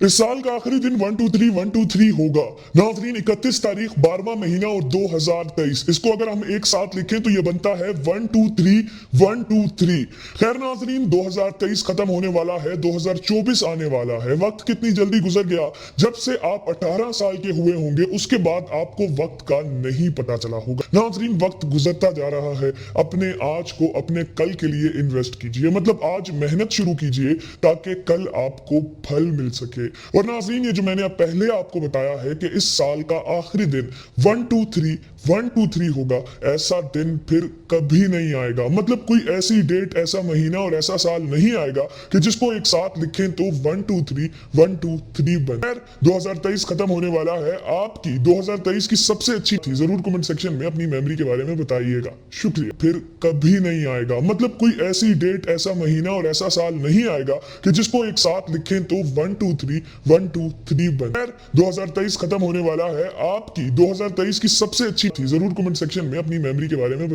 इस साल का आखिरी दिन 123 होगा। नाज़रीन 31 तारीख 12वां महीना और 2023, इसको अगर हम एक साथ लिखें तो ये बनता है 123 खैर नाज़रीन 2023 खत्म होने वाला है, 2024 आने वाला है। वक्त कितनी जल्दी गुजर गया। जब से आप 18 साल के हुए होंगे उसके बाद आपको वक्त का नहीं पता चला होगा। नाज़रीन वक्त गुजरता जा रहा है, अपने आज को अपने कल के लिए इन्वेस्ट कीजिए, मतलब आज मेहनत शुरू कीजिए ताकि कल आपको फल मिल सके। और नाज़रीन ये जो मैंने अब पहले आपको बताया है कि इस साल का आखिरी दिन 123 होगा, ऐसा दिन फिर कभी नहीं आएगा। मतलब कोई ऐसी डेट, ऐसा महीना और ऐसा साल नहीं आएगा कि जिसको एक साथ लिखें तो 123 बने। 2023 खत्म होने वाला है, आपकी 2023 की सबसे अच्छी थी जरूर कमेंट सेक्शन में अपनी मेमोरी के बारे में बताइएगा। शुक्रिया। फिर कभी नहीं आएगा, मतलब कोई ऐसी डेट, ऐसा महीना और ऐसा साल नहीं आएगा कि जिसको एक साथ लिखें तो 123 बने। 2023 खत्म होने वाला है, आपकी 2023 की सबसे अच्छी थी जरूर कमेंट सेक्शन में अपनी मेमोरी के बारे में